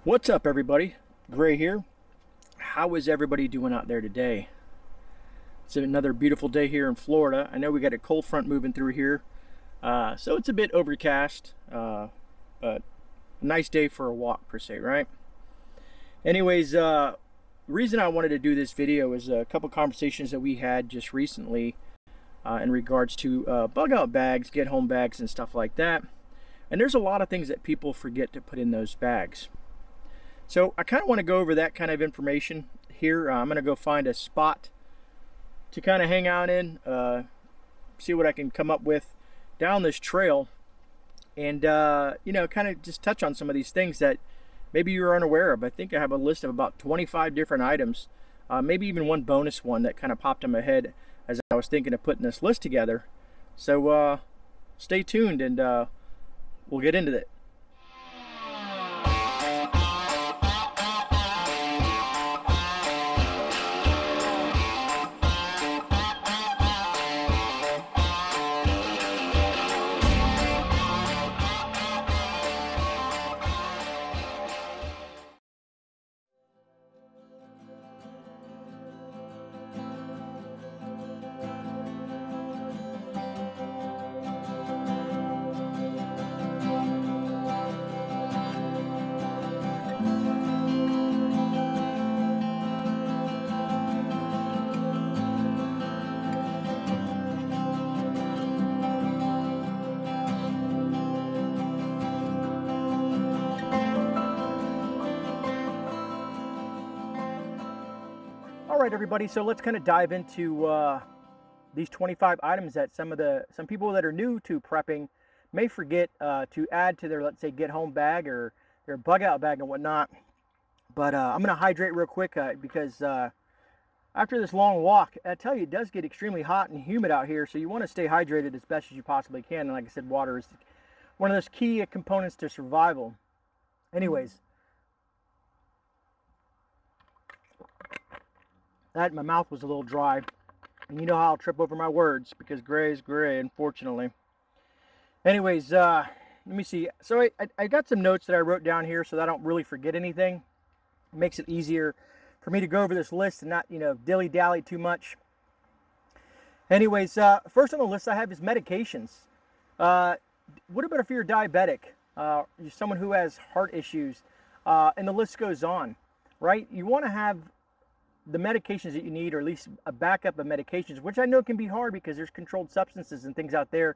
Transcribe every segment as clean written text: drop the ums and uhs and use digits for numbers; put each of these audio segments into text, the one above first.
What's up, everybody? Gray here. How is everybody doing out there today? It's another beautiful day here in Florida. I know we got a cold front moving through here, so it's a bit overcast, but a nice day for a walk per se, right? Anyways, the reason I wanted to do this video is a couple conversations that we had just recently in regards to bug out bags, get home bags, and stuff like that. And there's a lot of things that people forget to put in those bags. So I kind of want to go over that kind of information here. I'm going to go find a spot to kind of hang out in, see what I can come up with down this trail, and kind of just touch on some of these things that maybe you're unaware of. I think I have a list of about 25 different items, maybe even one bonus one that kind of popped in my head as I was thinking of putting this list together. So stay tuned and we'll get into it. Alright, everybody, so let's kind of dive into these 25 items that some people that are new to prepping may forget to add to their, let's say, get home bag or their bug out bag and whatnot. But I'm going to hydrate real quick because after this long walk, I tell you, it does get extremely hot and humid out here, so you want to stay hydrated as best as you possibly can. And like I said, water is one of those key components to survival. Anyways, my mouth was a little dry, and you know how I'll trip over my words because gray is gray, unfortunately. Anyways, let me see. So I got some notes that I wrote down here so that I don't really forget anything. It makes it easier for me to go over this list and not, dilly-dally too much. Anyways, first on the list I have is medications. What about if you're diabetic? You're someone who has heart issues, and the list goes on, right? You want to have the medications that you need, or at least a backup of medications, which I know can be hard because there's controlled substances and things out there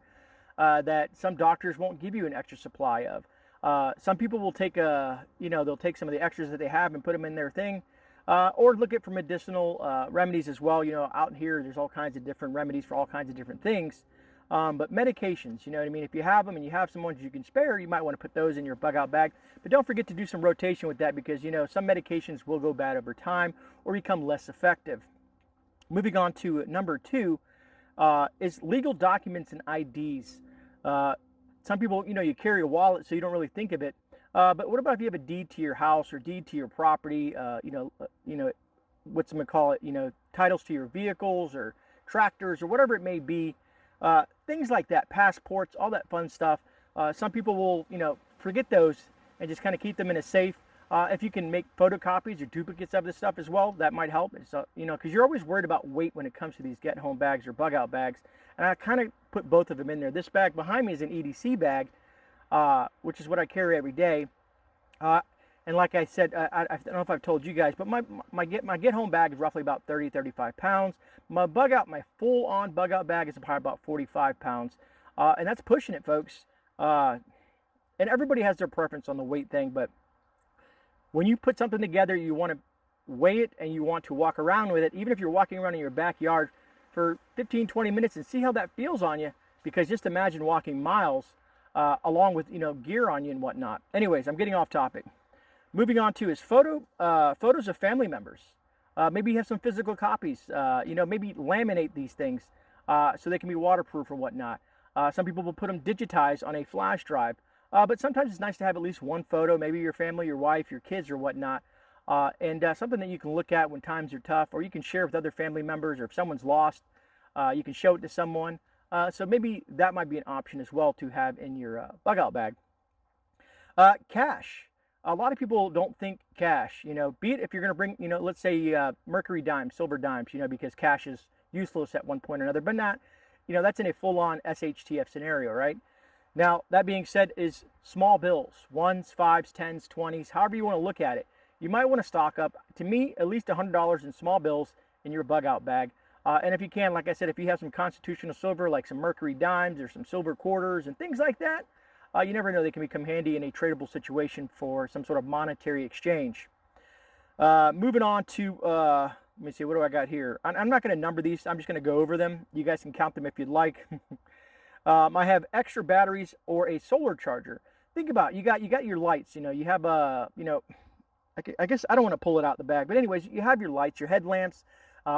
that some doctors won't give you an extra supply of. Some people will take they'll take some of the extras that they have and put them in their thing, or look at for medicinal remedies as well. Out here there's all kinds of different remedies for all kinds of different things. But medications, you know what I mean? If you have them and you have some ones you can spare, you might want to put those in your bug out bag. But don't forget to do some rotation with that because, some medications will go bad over time or become less effective. Moving on to number 2 is legal documents and IDs. Some people, you carry a wallet, so you don't really think of it. But what about if you have a deed to your house or deed to your property, titles to your vehicles or tractors or whatever it may be. Things like that, passports, all that fun stuff. Some people will, forget those and just kind of keep them in a safe. If you can make photocopies or duplicates of this stuff as well, that might help. So, because you're always worried about weight when it comes to these get home bags or bug out bags. And I kind of put both of them in there. This bag behind me is an EDC bag, which is what I carry every day. And like I said, I don't know if I've told you guys, but my get home bag is roughly about 35 pounds. My full on bug out bag is probably about 45 pounds. And that's pushing it, folks. And everybody has their preference on the weight thing, but when you put something together, you want to weigh it and you want to walk around with it, even if you're walking around in your backyard for 15-20 minutes, and see how that feels on you, because just imagine walking miles along with gear on you and whatnot. Anyways, I'm getting off topic. Moving on to is photos of family members. Maybe you have some physical copies. Maybe laminate these things so they can be waterproof or whatnot. Some people will put them digitized on a flash drive. But sometimes it's nice to have at least one photo, maybe your family, your wife, your kids, or whatnot. And something that you can look at when times are tough, or you can share with other family members, or if someone's lost, you can show it to someone. So maybe that might be an option as well to have in your bug out bag. Cash. a lot of people don't think cash, be it if you're going to bring, let's say mercury dimes, silver dimes, because cash is useless at one point or another, but not, that's in a full-on SHTF scenario, right? Now, that being said, is small bills, ones, fives, tens, 20s, however you want to look at it. You might want to stock up, to me, at least $100 in small bills in your bug out bag. And if you can, like I said, if you have some constitutional silver, like some mercury dimes or some silver quarters and things like that, you never know, they can become handy in a tradable situation for some sort of monetary exchange. Moving on to, let me see, what do I got here? I'm not going to number these. I'm just going to go over them. You guys can count them if you'd like. I have extra batteries or a solar charger. Think about it. You got your lights. You have I guess I don't want to pull it out the bag, but anyways, you have your lights, your headlamps,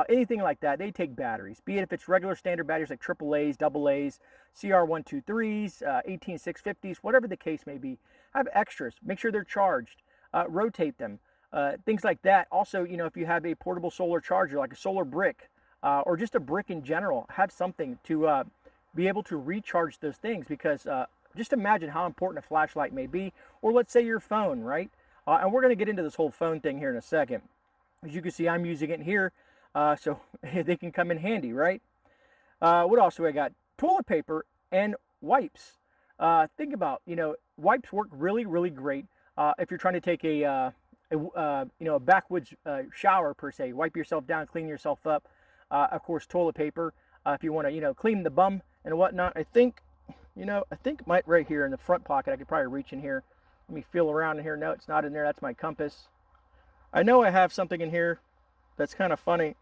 anything like that. They take batteries. Be it if it's regular standard batteries like AAA's, AA's, CR123s, 18650s, whatever the case may be. Have extras. Make sure they're charged. Rotate them. Things like that. Also, if you have a portable solar charger like a solar brick or just a brick in general, have something to be able to recharge those things, because just imagine how important a flashlight may be, or let's say your phone, right? And we're going to get into this whole phone thing here in a second. As you can see, I'm using it here, so they can come in handy, right? What else do I got? Toilet paper and wipes. Think about, wipes work really, really great if you're trying to take a backwoods shower per se. Wipe yourself down, clean yourself up. Of course, toilet paper if you want to, clean the bum and whatnot. I think right here in the front pocket, I could probably reach in here. Let me feel around in here. No, it's not in there. That's my compass. I know I have something in here that's kind of funny.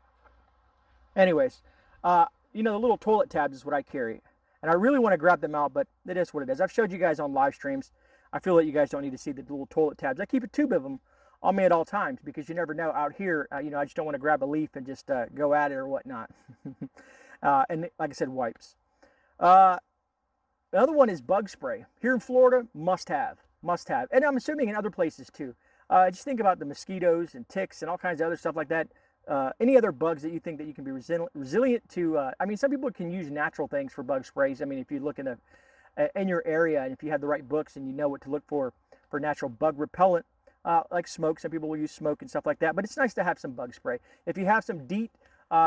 Anyways, the little toilet tabs is what I carry. And I really want to grab them out, but it is what it is. I've showed you guys on live streams. I feel that you guys don't need to see the little toilet tabs. I keep a tube of them on me at all times, because you never know out here, I just don't want to grab a leaf and just go at it or whatnot. And like I said, wipes. The other one is bug spray. Here in Florida, must have. And I'm assuming in other places too. Just think about the mosquitoes and ticks and all kinds of other stuff like that. Any other bugs that you think that you can be resilient to? Some people can use natural things for bug sprays. If you look in your area, and if you have the right books and you know what to look for natural bug repellent, like smoke. Some people will use smoke and stuff like that. But it's nice to have some bug spray. If you have some DEET,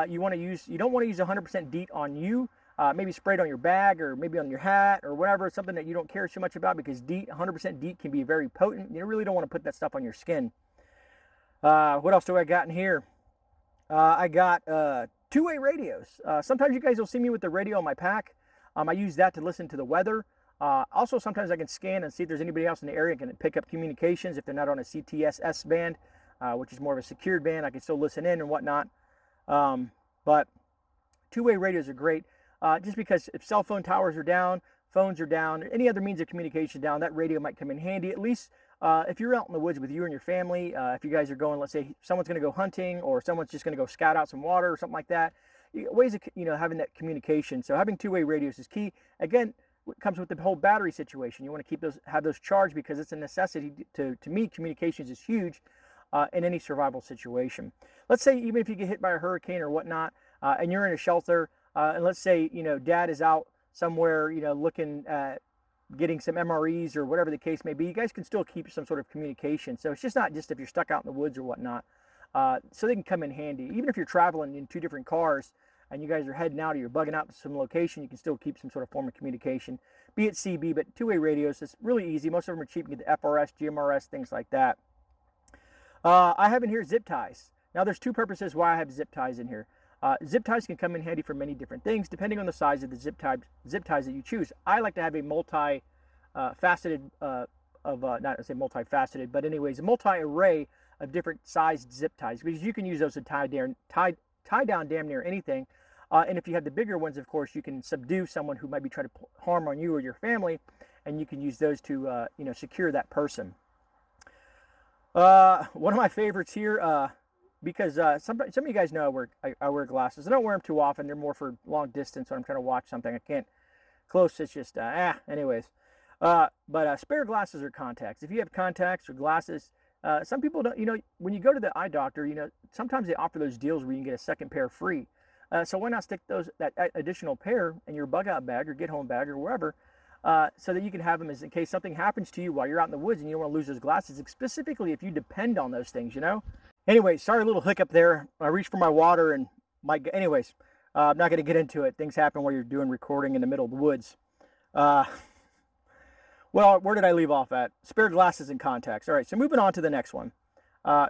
you don't want to use 100% DEET on you. Maybe spray it on your bag or maybe on your hat or whatever, something that you don't care too much about, because 100% DEET can be very potent. You really don't want to put that stuff on your skin. What else do I got in here? I got two-way radios. Sometimes you guys will see me with the radio on my pack. I use that to listen to the weather. Also, sometimes I can scan and see if there's anybody else in the area and can pick up communications if they're not on a CTSS band, which is more of a secured band. I can still listen in and whatnot. But two-way radios are great. Just because if cell phone towers are down, phones are down, any other means of communication down, that radio might come in handy. At least if you're out in the woods with you and your family, if you guys are going, let's say someone's going to go hunting or someone's just going to go scout out some water or something like that, ways of having that communication. So having two-way radios is key. Again, it comes with the whole battery situation. You want to have those charged, because it's a necessity. To me, communications is huge in any survival situation. Let's say even if you get hit by a hurricane or whatnot, and you're in a shelter. And let's say, dad is out somewhere, looking at getting some MREs or whatever the case may be. You guys can still keep some sort of communication. So it's just not just if you're stuck out in the woods or whatnot. So they can come in handy. Even if you're traveling in two different cars and you guys are heading out or you're bugging out to some location, you can still keep some sort of form of communication. Be it CB, but two-way radios, it's really easy. Most of them are cheap. You get the FRS, GMRS, things like that. I have in here zip ties. Now, there's two purposes why I have zip ties in here. Zip ties can come in handy for many different things, depending on the size of the zip ties that you choose. I like to have a multi-faceted, not to say multifaceted, but anyways, a multi-array of different sized zip ties, because you can use those to tie down damn near anything. And if you have the bigger ones, of course, you can subdue someone who might be trying to harm on you or your family, and you can use those to secure that person. One of my favorites here. Because some of you guys know I wear glasses. I don't wear them too often. They're more for long distance when I'm trying to watch something. I can't close. It's just anyways. But spare glasses or contacts. If you have contacts or glasses, some people don't. When you go to the eye doctor, sometimes they offer those deals where you can get a second pair free. So why not stick that additional pair in your bug out bag or get home bag or wherever, so that you can have them as in case something happens to you while you're out in the woods and you don't want to lose those glasses, specifically if you depend on those things, you know? Anyway, sorry, a little hiccup there. I reached for my water and anyways, I'm not going to get into it. Things happen while you're doing recording in the middle of the woods. Well, where did I leave off at? Spare glasses and contacts. All right, so moving on to the next one.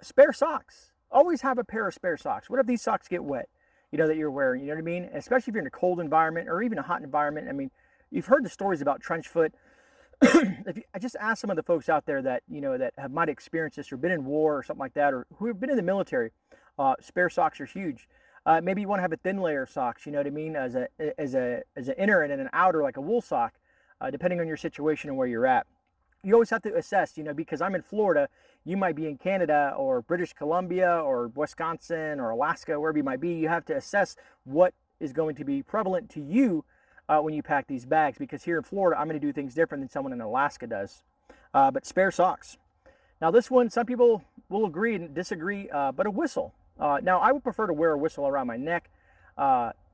Spare socks. Always have a pair of spare socks. What if these socks get wet, you know, that you're wearing? You know what I mean? Especially if you're in a cold environment or even a hot environment. I mean, you've heard the stories about trench foot. I just ask some of the folks out there that, you know, that might experienced this or been in war or something like that, or who have been in the military. Spare socks are huge. Maybe you want to have a thin layer of socks, you know what I mean, as an inner and an outer, like a wool sock, depending on your situation and where you're at. You always have to assess, you know, because I'm in Florida, you might be in Canada or British Columbia or Wisconsin or Alaska, wherever you might be. You have to assess what is going to be prevalent to you when you pack these bags, because here in Florida, I'm going to do things different than someone in Alaska does. But spare socks. Now this one, some people will agree and disagree, but a whistle. Now I would prefer to wear a whistle around my neck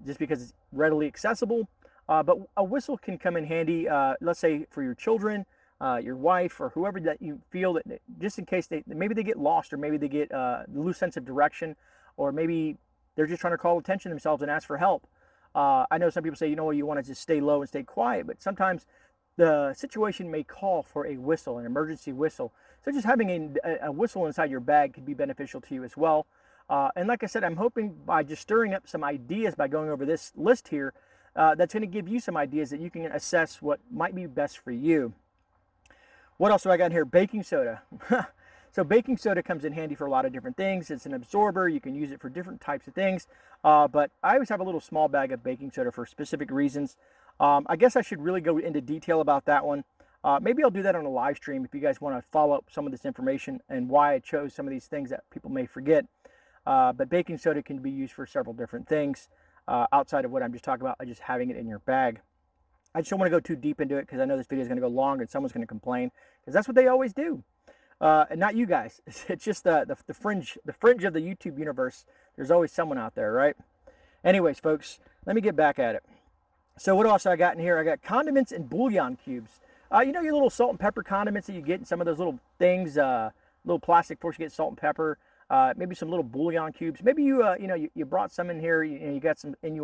just because it's readily accessible. But a whistle can come in handy, let's say for your children, your wife, or whoever that you feel that just in case maybe they get lost, or maybe they get a loose sense of direction, or maybe they're just trying to call attention to themselves and ask for help. I know some people say, you know, you want to just stay low and stay quiet, but sometimes the situation may call for a whistle, an emergency whistle. So just having a whistle inside your bag could be beneficial to you as well. And like I said, I'm hoping by just stirring up some ideas by going over this list here, that's going to give you some ideas that you can assess what might be best for you. What else do I got in here? Baking soda. So baking soda comes in handy for a lot of different things. It's an absorber. You can use it for different types of things. But I always have a little small bag of baking soda for specific reasons. I guess I should really go into detail about that one. Maybe I'll do that on a live stream if you guys want to follow up some of this information and why I chose some of these things that people may forget. But baking soda can be used for several different things outside of what I'm just talking about, just having it in your bag. I just don't want to go too deep into it because I know this video is going to go long and someone's going to complain, because that's what they always do. And not you guys. It's just the fringe of the YouTube universe. There's always someone out there, right? Anyways, folks, let me get back at it. So what else I got in here? I got condiments and bouillon cubes. You know your little salt and pepper condiments that you get in some of those little things, little plastic forks you get salt and pepper. Maybe some little bouillon cubes. Maybe you brought some in here. You got some, and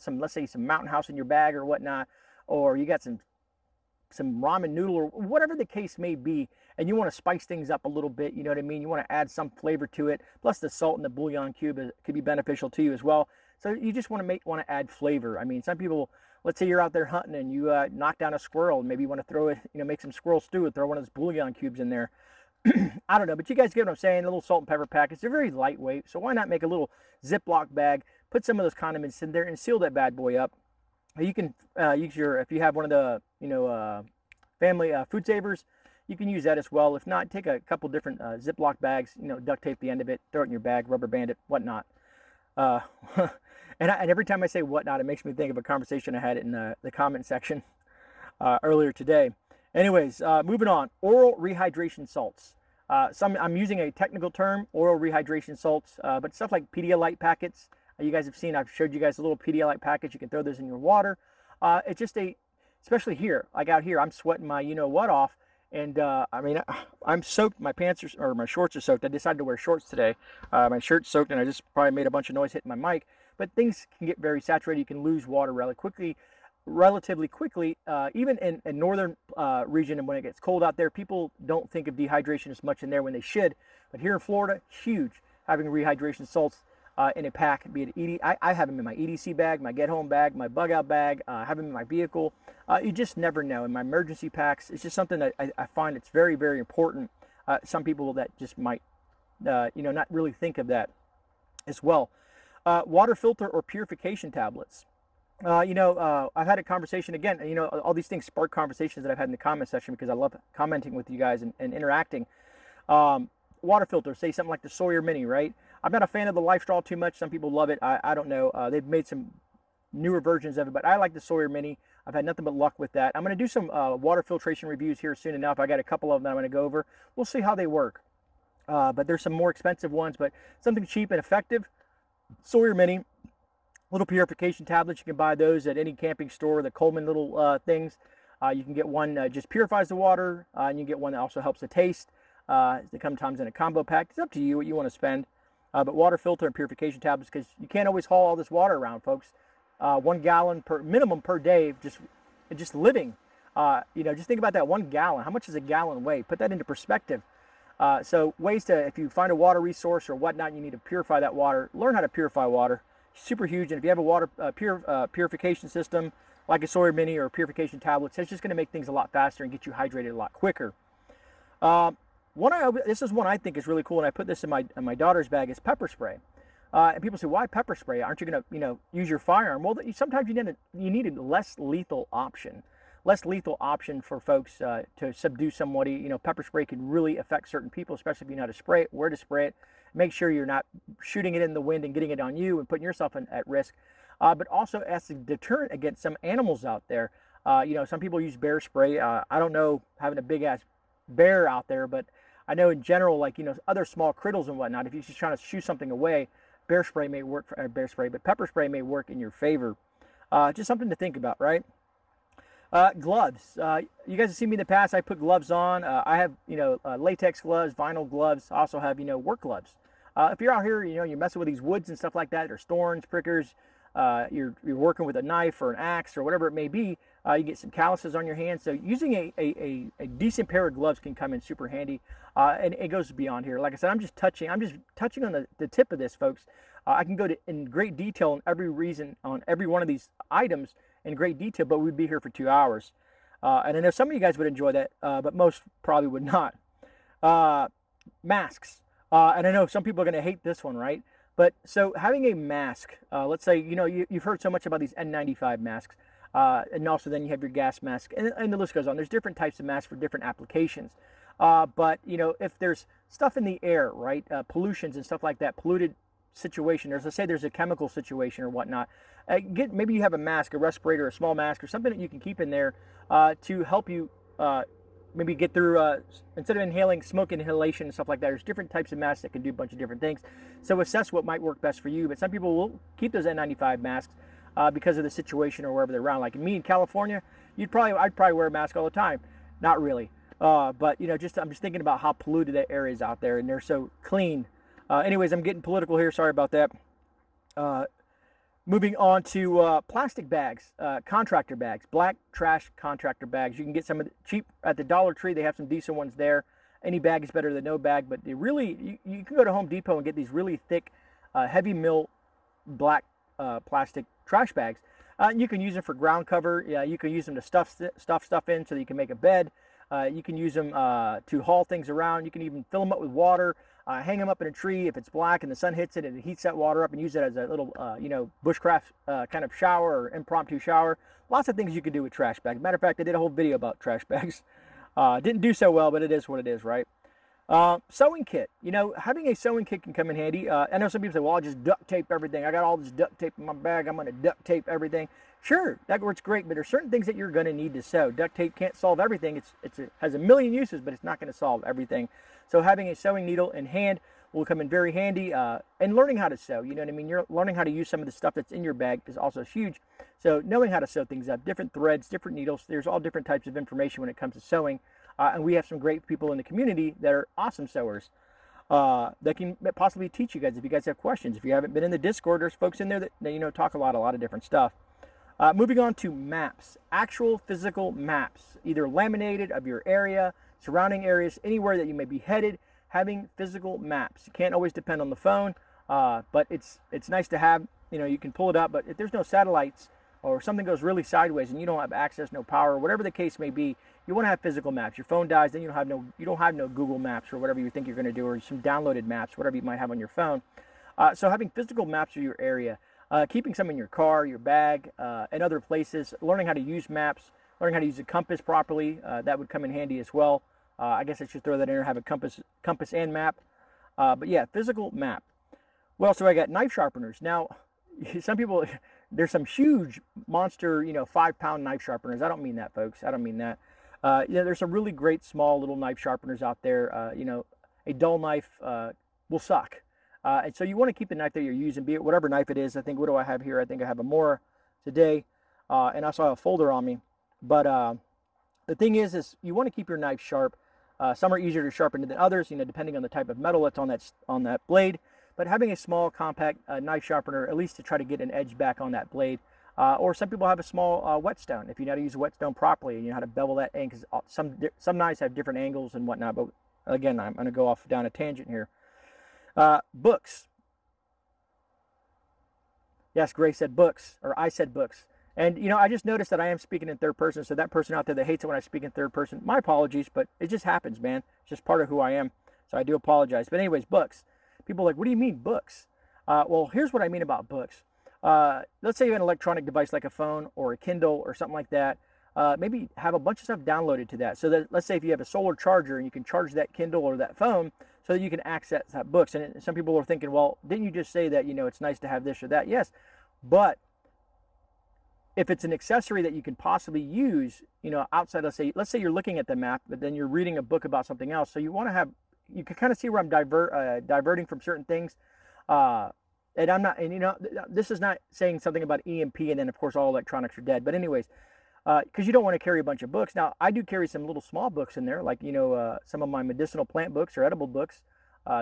some, let's say some Mountain House in your bag or whatnot, or you got some ramen noodle or whatever the case may be, and you want to spice things up a little bit. You know what I mean? You want to add some flavor to it. Plus the salt in the bouillon cube could be beneficial to you as well. So you just want to add flavor. I mean, some people, let's say you're out there hunting and you knock down a squirrel, and maybe you want to throw it, make some squirrel stew and throw one of those bouillon cubes in there. I don't know, but you guys get what I'm saying. A little salt and pepper packets. They're very lightweight, so why not make a little Ziploc bag, put some of those condiments in there, and seal that bad boy up. You can use if you have one of the family food savers, you can use that as well. If not, take a couple different Ziploc bags, duct tape the end of it, throw it in your bag, rubber band it, whatnot. And every time I say whatnot, it makes me think of a conversation I had in the comment section earlier today. Anyways, moving on. Oral rehydration salts. I'm using a technical term, oral rehydration salts, but stuff like Pedialyte packets. You guys have seen, I've showed you guys a little Pedialyte package. You can throw those in your water. It's just especially here, like out here, I'm sweating my you-know-what off. And I mean, I'm soaked. My pants or my shorts are soaked. I decided to wear shorts today. My shirt's soaked, and I just probably made a bunch of noise hitting my mic. But things can get very saturated. You can lose water relatively quickly, even in northern region, and when it gets cold out there, people don't think of dehydration as much in there when they should. But here in Florida, huge, having rehydration salts in a pack, be it I have them in my EDC bag, my get home bag, my bug out bag, I have them in my vehicle. You just never know. In my emergency packs, it's just something that I find it's very, very important. Some people that just might not really think of that as well. Water filter or purification tablets. I've had a conversation again, all these things spark conversations that I've had in the comment section because I love commenting with you guys and interacting. Water filter, say something like the Sawyer Mini, right? I'm not a fan of the Life Straw too much. Some people love it. I don't know. They've made some newer versions of it, but I like the Sawyer Mini. I've had nothing but luck with that. I'm going to do some water filtration reviews here soon enough. I got a couple of them that I'm going to go over. We'll see how they work. But there's some more expensive ones, but something cheap and effective. Sawyer Mini. Little purification tablets, you can buy those at any camping store, the Coleman little things. You can get one that just purifies the water, and you can get one that also helps the taste. They come sometimes in a combo pack. It's up to you what you want to spend. But water filter and purification tablets, because you can't always haul all this water around, folks. 1 gallon per minimum per day, just living. Just think about that, 1 gallon. How much does a gallon weigh? Put that into perspective. So ways to, if you find a water resource or whatnot, you need to purify that water. Learn how to purify water. Super huge. And if you have a water purification system like a Sawyer Mini or purification tablets, it's just going to make things a lot faster and get you hydrated a lot quicker. This is one I think is really cool, and I put this in my daughter's bag, is pepper spray. And people say, why pepper spray? Aren't you going to use your firearm? Well, sometimes you need a less lethal option. Less lethal option for folks to subdue somebody. Pepper spray can really affect certain people, especially if you know how to spray it, where to spray it. Make sure you're not shooting it in the wind and getting it on you and putting yourself at risk. But also as a deterrent against some animals out there. Some people use bear spray. I don't know having a big ass bear out there, but I know in general, other small critters and whatnot, if you're just trying to shoo something away, bear spray may work for but pepper spray may work in your favor. Just something to think about, right? Gloves. You guys have seen me in the past. I put gloves on. I have, latex gloves, vinyl gloves. I also have, work gloves. If you're out here, you're messing with these woods and stuff like that, or thorns, prickers, you're working with a knife or an axe or whatever it may be, you get some calluses on your hands. So using a decent pair of gloves can come in super handy. And it goes beyond here. Like I said, I'm just touching on the tip of this, folks. I can go in great detail on every one of these items in great detail, but we'd be here for 2 hours. And I know some of you guys would enjoy that, but most probably would not. Masks. And I know some people are going to hate this one, right? But so having a mask, let's say, you've heard so much about these N95 masks, and also then you have your gas mask, and the list goes on. There's different types of masks for different applications. But, if there's stuff in the air, right, pollutions and stuff like that, polluted situation, let's say there's a chemical situation or whatnot, maybe you have a mask, a respirator, a small mask, or something that you can keep in there to help you maybe get through, instead of inhaling smoke inhalation and stuff like that. There's different types of masks that can do a bunch of different things. So assess what might work best for you. But some people will keep those N95 masks because of the situation or wherever they're around. Like me in California, I'd probably wear a mask all the time. Not really. But I'm just thinking about how polluted that area is out there, and they're so clean. Anyways, I'm getting political here. Sorry about that. Moving on to plastic bags, contractor bags, black trash contractor bags. You can get some of the cheap at the Dollar Tree. They have some decent ones there. Any bag is better than no bag, but you can go to Home Depot and get these really thick, heavy mill black plastic trash bags. You can use them for ground cover. You can use them to stuff stuff in so that you can make a bed. You can use them to haul things around. You can even fill them up with water, hang them up in a tree. If it's black and the sun hits it, and it heats that water up, and use it as a little, bushcraft kind of shower or impromptu shower. Lots of things you can do with trash bags. Matter of fact, I did a whole video about trash bags. Didn't do so well, but it is what it is, right? Sewing kit. Having a sewing kit can come in handy. I know some people say, well, I'll just duct tape everything. I got all this duct tape in my bag. I'm going to duct tape everything. Sure, that works great, but there's certain things that you're going to need to sew. Duct tape can't solve everything. It has a million uses, but it's not going to solve everything. So having a sewing needle in hand will come in very handy. And learning how to sew, you know what I mean? You're learning how to use some of the stuff that's in your bag is also huge. So knowing how to sew things up, different threads, different needles, there's all different types of information when it comes to sewing. And we have some great people in the community that are awesome sewers that can possibly teach you guys if you guys have questions. If you haven't been in the Discord, there's folks in there that talk a lot of different stuff. Moving on to maps, actual physical maps, either laminated of your area, surrounding areas, anywhere that you may be headed. Having physical maps. You can't always depend on the phone, but it's nice to have. You can pull it up, but if there's no satellites or something goes really sideways and you don't have access, no power, whatever the case may be, you want to have physical maps. Your phone dies, then you don't have no Google Maps or whatever you think you're going to do, or some downloaded maps, whatever you might have on your phone. So having physical maps of your area, keeping some in your car, your bag, and other places, learning how to use maps, learning how to use a compass properly, that would come in handy as well. I guess I should throw that in there, have a compass and map. But yeah, physical map. Well, so I got knife sharpeners. Now, some people, there's some huge monster, 5-pound knife sharpeners. I don't mean that, folks. I don't mean that. There's some really great small little knife sharpeners out there. A dull knife will suck. And so you want to keep the knife that you're using, be it whatever knife it is. I think, what do I have here? I think I have a Mora today. And I also have a folder on me. But The thing is you want to keep your knife sharp. Some are easier to sharpen than others, depending on the type of metal that's on that blade. But having a small, compact knife sharpener, at least to try to get an edge back on that blade. Or some people have a small whetstone. If you know how to use a whetstone properly and you know how to bevel that in, because some knives have different angles and whatnot. But again, I'm going to go off down a tangent here. Books. Yes, Gray said books, or I said books. And, I just noticed that I am speaking in third person. So that person out there that hates it when I speak in third person, my apologies, but it just happens, man. It's just part of who I am. So I do apologize. But anyways, books. People are like, what do you mean books? Well, here's what I mean about books. Let's say you have an electronic device like a phone or a Kindle or something like that. Maybe have a bunch of stuff downloaded to that. So that, let's say if you have a solar charger and you can charge that Kindle or that phone so that you can access that books. And some people are thinking, well, didn't you just say that, it's nice to have this or that? Yes, but if it's an accessory that you can possibly use, outside, let's say you're looking at the map, but then you're reading a book about something else. So you want to have, you can kind of see where I'm diverting from certain things. And I'm not, this is not saying something about EMP and then of course all electronics are dead. But anyways, because you don't want to carry a bunch of books. Now, I do carry some little small books in there, like, some of my medicinal plant books or edible books.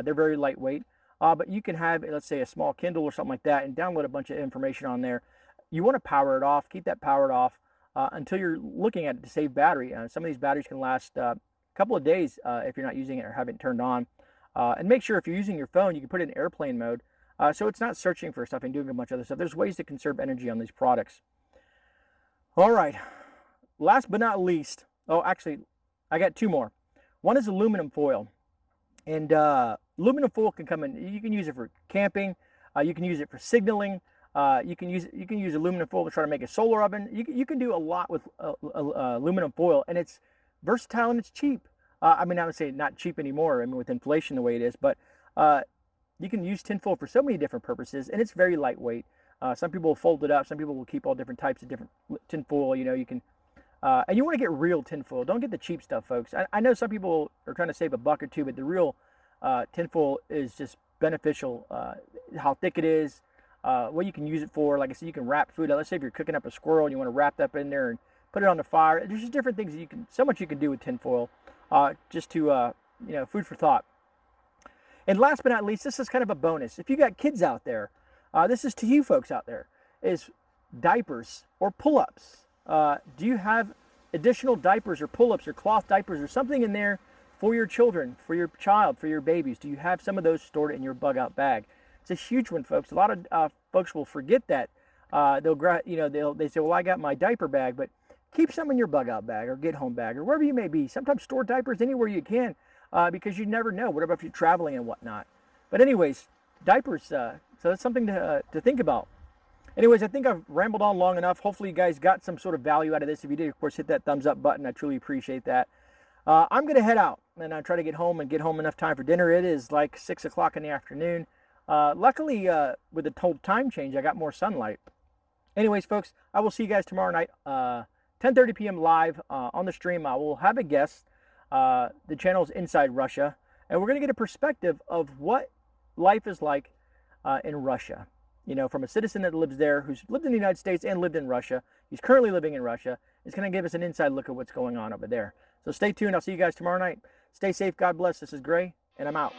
They're very lightweight. But you can have, let's say, a small Kindle or something like that and download a bunch of information on there. You want to power it off, keep that powered off until you're looking at it to save battery. Some of these batteries can last a couple of days if you're not using it or haven't turned on. And make sure if you're using your phone, you can put it in airplane mode so it's not searching for stuff and doing a bunch of other stuff. There's ways to conserve energy on these products. All right, last but not least, actually, I got two more. One is aluminum foil. And aluminum foil can come in, you can use it for camping, you can use it for signaling, you can use aluminum foil to try to make a solar oven. You can do a lot with aluminum foil, and it's versatile and it's cheap. I would say not cheap anymore, with inflation the way it is, but you can use tinfoil for so many different purposes, and it's very lightweight. Some people will fold it up, some people will keep all different types of different tinfoil, you can, and you want to get real tinfoil. Don't get the cheap stuff, folks. I know some people are trying to save a buck or two, but the real tinfoil is just beneficial. How thick it is, what you can use it for. Like I said, you can wrap food. Let's say if you're cooking up a squirrel and you want to wrap that in there and put it on the fire. There's just different things that so much you can do with tinfoil, just to, food for thought. And last but not least, this is kind of a bonus. If you got kids out there, this is to you folks out there, is diapers or pull-ups. Do you have additional diapers or pull-ups or cloth diapers or something in there for your children, for your child, for your babies? Do you have some of those stored in your bug-out bag? It's a huge one, folks. A lot of folks will forget that. They say, well, I got my diaper bag, but keep some in your bug-out bag or get-home bag or wherever you may be. Sometimes store diapers anywhere you can because you never know, whatever if you're traveling and whatnot. But anyways, diapers, so that's something to think about. Anyways, I think I've rambled on long enough. Hopefully you guys got some sort of value out of this. If you did, of course, hit that thumbs up button. I truly appreciate that. I'm going to head out and I try to get home enough time for dinner. It is like 6 o'clock in the afternoon. Luckily, with the whole time change, I got more sunlight. Anyways, folks, I will see you guys tomorrow night, 10:30 p.m. live on the stream. I will have a guest. The channel is Inside Russia, and we're going to get a perspective of what life is like in Russia. From a citizen that lives there, who's lived in the United States and lived in Russia. He's currently living in Russia. He's going to give us an inside look at what's going on over there. So stay tuned. I'll see you guys tomorrow night. Stay safe. God bless. This is Gray, and I'm out.